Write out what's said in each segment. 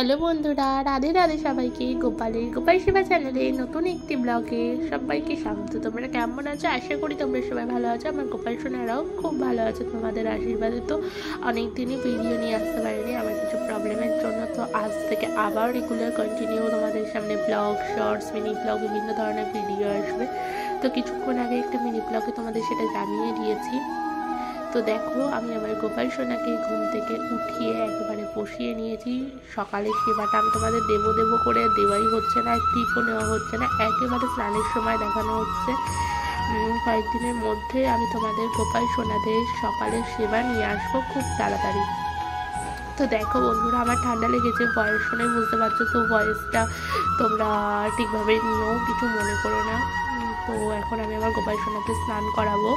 Hello বন্ধুরা, রাধে রাধে সবাইকে। গোপালের গোপাল সেবা চ্যানেলে নতুন একটি ব্লগে সবাইকে স্বাগত। তোমরা কেমন আছো? আশা করি তোমরা সবাই ভালো আছো। আমার গোপাল সোনারাও খুব ভালো আছে তোমাদের আশীর্বাদে। তো অনেক দিনই ভিডিও নিয়ে আসতে পারিনি আমার কিছু প্রবলেমের জন্য। তো আজ থেকে আবার রেগুলার কন্টিনিউ তোমাদের সামনে ব্লগ, শর্টস, মিনি ব্লগ, বিভিন্ন ধরনের ভিডিও আসবে। তো কিছুক্ষণ আগে একটা মিনি ব্লগে তোমাদের সেটা জানিয়ে দিয়েছি। তো দেখো, আমি আমার গোপাল সোনাকে ঘুম থেকে উঠিয়ে একেবারে বসিয়ে নিয়েছি। সকালে সেবাটা আমি তোমাদের দেবো করে দেওয়াই হচ্ছে না, টিপও নেওয়া হচ্ছে না, একেবারে স্নানের সময় দেখানো হচ্ছে। কয়েকদিনের মধ্যে আমি তোমাদের গোপাল সোনাদের সকালের সেবা নিয়ে আসবো খুব তাড়াতাড়ি। তো দেখো বন্ধুরা, আমার ঠান্ডা লেগেছে, বয়স শুনে বুঝতে পারছো। তো ভয়েসটা তোমরা ঠিকভাবে নিও, কিছু মনে করো না। তো এখন আমি আমার গোপাল সোনাকে স্নান করাবো।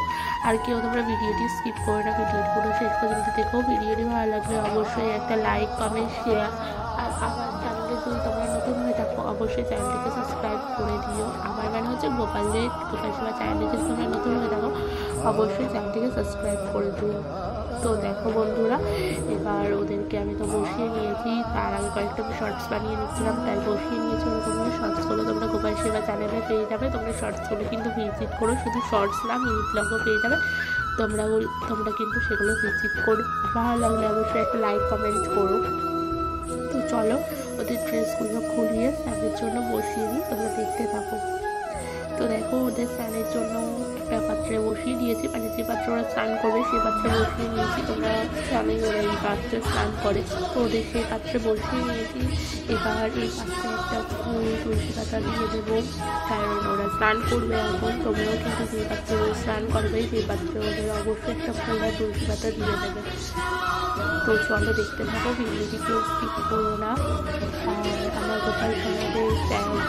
আর কেউ তোমরা ভিডিওটি স্কিপ করো না, ভিডিওটি পুরো শেষ পর্যন্ত দেখো। ভিডিওটি ভালো লাগলে অবশ্যই একটা লাইক, কমেন্ট, শেয়ার। আর আমার চ্যানেলে যদি তোমরা নতুন হয়ে থাকো অবশ্যই চ্যানেলটিকে সাবস্ক্রাইব করে দিও। আমার মানে হচ্ছে গোপাল সেবা চ্যানেলে যদি তোমরা নতুন হয়ে থাকো অবশ্যই চ্যানেলটিকে সাবস্ক্রাইব করে দিও। তো দেখো বন্ধুরা, এবার ওদেরকে আমি তো বসিয়ে নিয়েছি। তার আগে কয়েকটা শর্টস বানিয়ে নিচ্ছিলাম, তাই বসিয়ে নিয়েছি। তোমরা শর্টসগুলো তোমরা গোপাল সেবা চ্যানেলে পেয়ে যাবে। তোমরা শর্টসগুলো কিন্তু ভিজিট করো, শুধু শর্টস না মিনি ব্লগও পেয়ে যাবে। তোমরা কিন্তু সেগুলো ভিজিট করো। ভালো লাগলে অবশ্যই একটা লাইক, কমেন্ট করো। তো চলো ওদের ড্রেসগুলো খুলিয়ে স্নানের জন্য বসিয়ে নিই, তোমরা দেখতে থাকো। তো দেখো, ওদের স্নানের জন্য একটা পাত্রে বসিয়ে দিয়েছি, মানে যে পাত্রে ওরা স্নান করবে সেই পাত্রে বসিয়ে নিয়েছি। তোমরা জানোই ওরা এই পাত্রে স্নান করে, তো ওদের সেই পাত্রে বসিয়ে নিয়েছি। এবার এই পাত্রে একটা ফুল, তুলসী পাতা দিয়ে দেবো, কারণ ওরা স্নান করবে এখন। তোমরাও কিন্তু যে পাত্রে স্নান করবে সেই পাত্রে ওদের অবশ্যই একটা ফুল আর তুলসী পাতা দিয়ে দেবে। তো চলো দেখতে থাকো, ভিডিওটি কেউ স্কিপ করো না। আর আমার গোপাল সোনাদের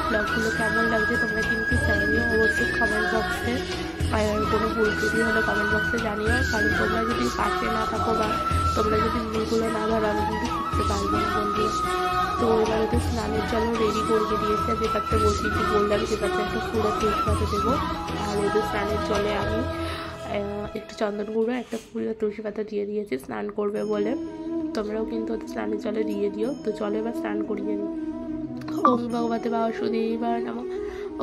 ব্লগগুলো কেমন লাগছে তোমরা কিন্তু জানিও অবশ্যই কমেন্ট বক্সে। আর কোনো ভুল ত্রুটি হলে কমেন্ট বক্সে জানিও, কারণ তোমরা যদি পাশে না থাকো বা তোমরা যদি ভুলগুলো না ধরো আমি কিন্তু শিখতে পারবো না বন্ধু। তো এবার ওদের স্নানের জন্য রেডি করে দিয়েছে, যে পাত্রে বসিয়েছি বললাম যে পাত্রে একটা ফুলের তুলসী পাতা দেবো। আর ওদের স্নানের জলে আমি একটু চন্দন গুঁড়ো, একটা ফুল আর তুলসী পাতা দিয়ে দিয়েছি স্নান করবে বলে। তোমরাও কিন্তু ওদের স্নানের জলে দিয়ে দিও। তো চলো এবার স্নান করিয়ে নিই। ওং ভগবতে বাসুদেবায় নমঃ,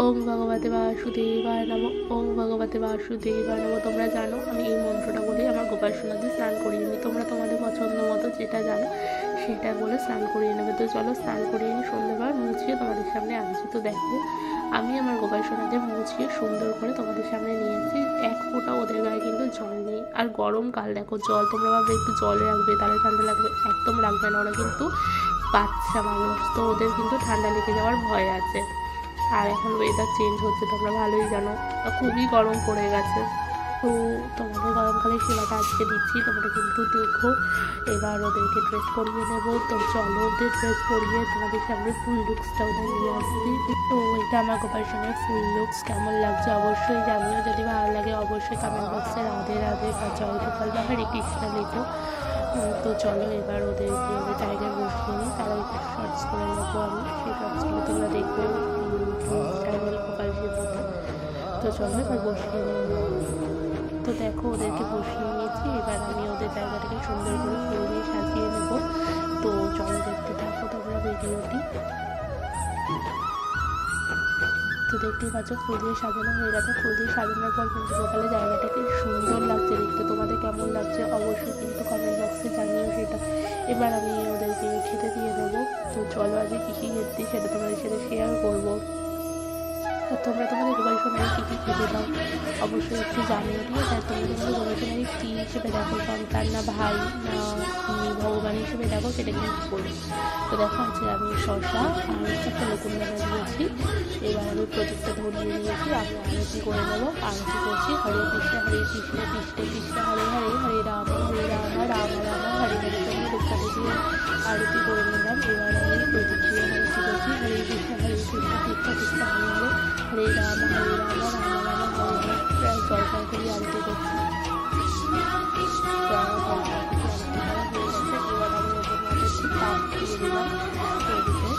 ওং ভগবতে বাসুদেবায় নমঃ, ওং ভগবতে বাসুদেবায় নমঃ। তোমরা জানো আমি এই মন্ত্রটা বলে আমার গোপাল সোনাদের স্নান করিয়ে নিই। তোমরা তোমাদের পছন্দ মতো যেটা জানো সেটা বলে স্নান করিয়ে নেবে। তো চলো স্নান করিয়ে নিই, সন্ধ্যেবার মুছিয়ে তোমাদের সামনে আনছি। তো দেখো, আমি আমার গোপাল সোনাদের মুছিয়ে সুন্দর করে তোমাদের সামনে নিয়েছি। এক ফোঁটা ওদের গায়ে কিন্তু জল নেই। আর গরমকাল, দেখো জল তোমরা ভাববে একটু জলে রাখবে তাহলে ঠান্ডা লাগবে, একদম রাখবে না। ওরা কিন্তু বাচ্চা মানুষ, তো ওদের কিন্তু ঠান্ডা লেগে যাওয়ার ভয় আছে। আর এখন ওয়েদার চেঞ্জ হচ্ছে, তোমরা ভালোই জানো, খুবই গরম পড়ে গেছে। তো তোমাদের গরমকালে সেবাটা আজকে দিচ্ছি, তোমরা কিন্তু দেখো। এবার ওদেরকে ড্রেস পরিয়ে নেবো। তো চলো ওদের ড্রেস পরিয়ে তোমাদের সামনে ফুল লুকসটা ওদের নিয়ে আসছি। তো এটা আমার গোপাল সোনার ফুল লুকস কেমন লাগছে অবশ্যই জানিও। যদি ভালো লাগে অবশ্যই কমেন্ট বক্সে রাধে রাধে বা জয় গোপাল বা হরে কৃষ্ণ লেখো। তো চলো এবার ওদেরকে ওদের জায়গায় বসিয়ে নিই, তারা একটু শর্টস করে নেবো আমি, সেই শর্টসগুলো তোমরা দেখবো চ্যানেল গোপাল সেবাতে। তো চলো এবার বসিয়ে নিই। তো দেখো ওদেরকে বসিয়ে নিয়েছি, এবার আমি ওদের জায়গাটাকে সুন্দর করে ফুল দিয়ে সাজিয়ে নেব। তো চলো দেখতে থাকো তোমরা ভিডিওটি। তো দেখতেই পাচ্ছ ফুল দিয়ে সাজানো হয়ে গেছে। ফুল দিয়ে সাজানোর পর কিন্তু সকালে জায়গাটাকে সুন্দর লাগছে দেখতে। তোমাদের কেমন লাগছে অবশ্যই কিন্তু কমেন্ট বক্সে জানিও সেটা। এবার আমি ওদেরকে খেতে দিয়ে দেবো। তো চলো আজকে কী কী খেতে সেটা তোমাদের সাথে শেয়ার করবো। তোমরা তোমাদের গোপাল সোনারে কী কী খেতে দাও অবশ্যই একটু জানিও, ঠিক আছে? আর তোমরা তোমাদের গোপাল সোনারে কী হিসেবে দেখো, সন্তান না ভাই না ভগবান হিসেবে দেখো, সেটা কিন্তু বলি। তো দেখো আজকে আমি শসা আর একটা নতুন দানা দিয়েছি। এবার আমি প্রদীপটা ধরিয়ে নিয়েছি, আমি আরতি করে নেবো। আরতি করছি হরে কৃষ্ণ কৃষ্ণ কৃষ্ণ হরে হরে, হরে রাম রাম রাম হরে হরে। তোমরা লোকটাকে দিয়ে আরতি করে নিলাম। এবার আমি প্রদীপ দিয়ে আরতি করছি হরে কৃষ্ণ কৃষ্ণ কৃষ্ণ হরে হরে, হরে রাম রাম রাম হরে হরে। প্রায় জলপাই করে আরতি করছি। এবার আমি ওদের মধ্যে একটু তাপ দিয়ে দিলাম প্রদীপে,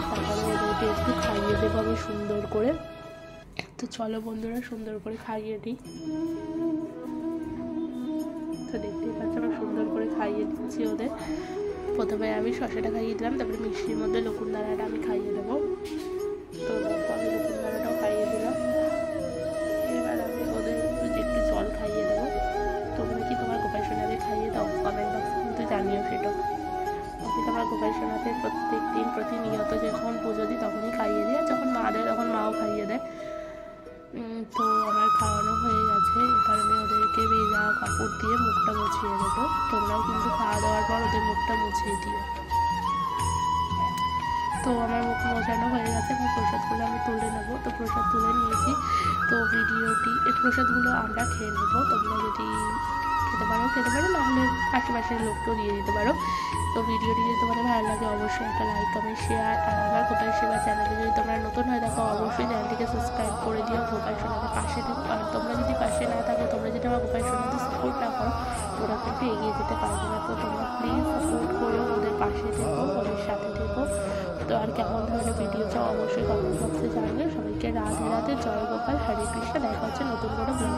তারপরে ওদেরকে একটু খাইয়ে দেবো আমি সুন্দর করে। তো চলো বন্ধুরা সুন্দর করে খাইয়ে দিই। তো দেখতেই পাচ্ছ আমি সুন্দর করে খাইয়ে দিচ্ছি ওদের। প্রথমে আমি শসাটা খাইয়ে দিলাম, তারপরে মিষ্টির মধ্যে লকুনদানাটা আমি খাইয়ে দেবো। তো আমি লকুনদানাটাও খাইয়ে দিলাম। এবার আমি ওদের একটু জল খাইয়ে দেবো। তোমরা কি তোমার গোপাল সোনাদের খাইয়ে দাও? কমেন্ট বক্সে কিন্তু জানিও সেটা। আমি তোমার গোপাল সোনাদের প্রত্যেক দিন প্রতিনিয়ত যখন পুজো দিই তখনই খাইয়ে দিই, আর যখন মা দেয় তখন মাও খাইয়ে দেয়। তো আমার খাওয়ানো হয়ে গেছে। এবার আমি ওদেরকে ভেজা কাপড় দিয়ে মুখটা মুছিয়ে দেবো। তোমরাও কিন্তু খাওয়া দাওয়ার পর ওদের মুখটা মুছিয়ে দিও। তো আমার মুখ মোছানো হয়ে গেছে। আমার প্রসাদগুলো আমি তুলে নেবো। তো প্রসাদ তুলে নিয়েছি। তো এই প্রসাদগুলো আমরা খেয়ে নেবো। তোমরা যদি খেতে পারো, নাহলে আশেপাশের লোককেও দিয়ে দিতে পারো। তো ভিডিওটি যদি তোমাদের ভালো লাগে অবশ্যই একটা লাইক, কমেন্ট, শেয়ার। আর আমার গোপাল সেবা চ্যানেলে যদি তোমরা নতুন হয়ে থাকো অবশ্যই চ্যানেলটিকে সাবস্ক্রাইব করে দিও। গোপাল সোনাদের পাশে থেকো। আর তোমরা যদি পাশে না থাকো, তোমরা যদি আমার গোপাল সোনাদের সাপোর্ট না করো, ওরা কিন্তু এগিয়ে যেতে পারবে না। তো তোমরা প্লিজ সাপোর্ট করো, ওদের পাশে থেকো, ওদের সাথে থেকো। তো আর কেমন ধরনের ভিডিও চাও অবশ্যই কমেন্ট বক্সে জানিও। সবাইকে রাধে রাধে, জয় গোপাল, হরে কৃষ্ণ। দেখা হচ্ছে নতুন করে ব্লগ।